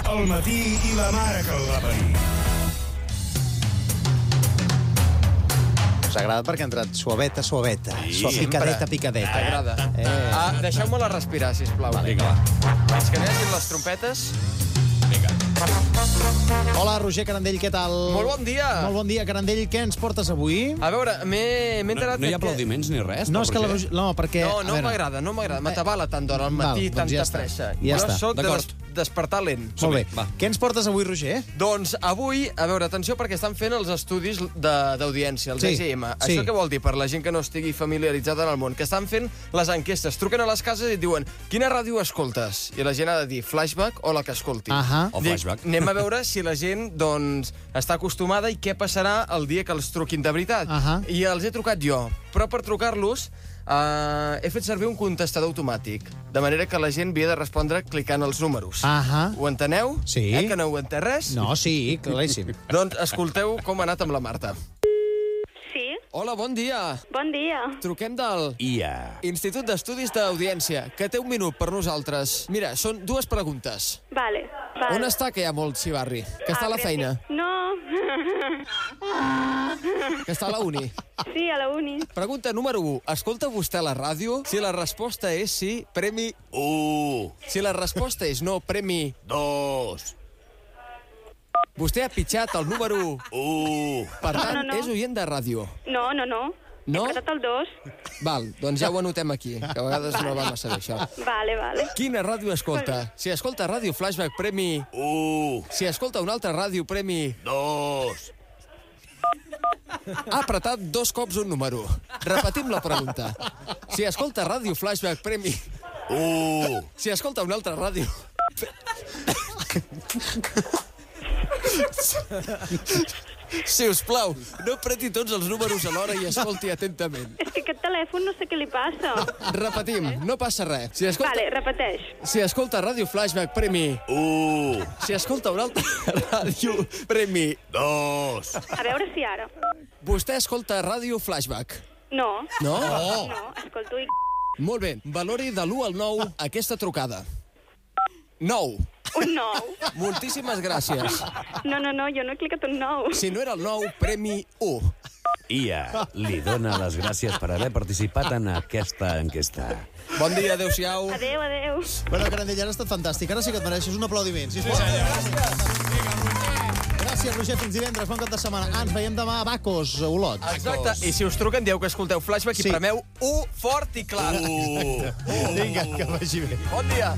al matí i la mare que el va parir. Us ha agradat perquè ha entrat suaveta. Picadeta. M'agrada. Deixeu-me-la respirar, sisplau. Vinga, Fins que n'hi les trompetes. Hola, Roger Carandell, què tal? Molt bon dia. Molt bon dia, Carandell. Què ens portes avui? A veure, m'he enterat... No hi ha aplaudiments ni res? No, és que no, perquè... No m'agrada. M'atabala tant d'hora al matí, doncs ja tanta està. pressa. Ja està. Jo soc de D'acord. despertar lent. Molt bé. Què ens portes avui, Roger? Doncs avui, a veure, atenció, perquè estan fent els estudis d'audiència, els Sí, EGM. sí. Això què vol dir per la gent que no estigui familiaritzada en el món? Que estan fent les enquestes. Truquen a les cases i et diuen quina ràdio escoltes? I la gent ha de dir Flashback o la que escolti. O Flashback. Anem a veure si la gent, doncs, està acostumada i què passarà el dia que els truquin de veritat. I els he trucat jo. Però per trucar-los he fet servir un contestador automàtic, de manera que la gent havia de respondre clicant els números. Ho enteneu? Sí. Que no heu entès res? No, sí, claríssim. Doncs escolteu com ha anat amb la Marta. Sí, Hola, bon dia. bon dia. Truquem del Ia. Institut d'Estudis d'Audiència, que té un minut per nosaltres. Mira, són dues preguntes. Vale. On està, que hi ha molt xivarri? Que està a la feina? No. Que està a la uni? Sí, a la uni. Pregunta número 1. Escolta vostè la ràdio? Si la resposta és sí, premi 1. Si la resposta és no, premi 2. Vostè ha pitjat el número 1. Per tant, No. és oient de ràdio. No. No? He quedat el 2. Val, doncs ja ho anotem aquí, que a vegades no va massa bé, això. Vale. Quina ràdio escolta? Si escolta Ràdio Flashback, premi 1. Si escolta una altra ràdio, premi 2. Ha apretat 2 cops un número. Repetim la pregunta. Si escolta Ràdio Flashback, premi 1. Si escolta una altra ràdio... Si us plau, no apreti tots els números alhora i escolti atentament. És que aquest telèfon no sé què li passa. Repetim, no passa res. Vale, repeteix. Si escolta Ràdio Flashback, premi 1. Si escolta una altra ràdio, premi 2. A veure si ara. Vostè escolta Ràdio Flashback. No. No? No, escolto i... Molt bé, valori de l'1 al 9 aquesta trucada. 9. Un 9. Moltíssimes gràcies. No, jo no he clicat un 9. Si no era el 9, premi 1. Ia li dona les gràcies per haver participat en aquesta enquesta. Bon dia, adéu-siau. Adéu. Bueno, Carandell, ara ha estat fantàstic. Ara sí que et mereixes un aplaudiment. Sí, Gràcies, Roger. Fins divendres. Bon cap de setmana. Ens veiem demà a Bacos, a Olot. Exacte. I si us truquen, dieu que escolteu Flashback i premeu 1 fort i clar. Vinga, que vagi bé. Bon dia.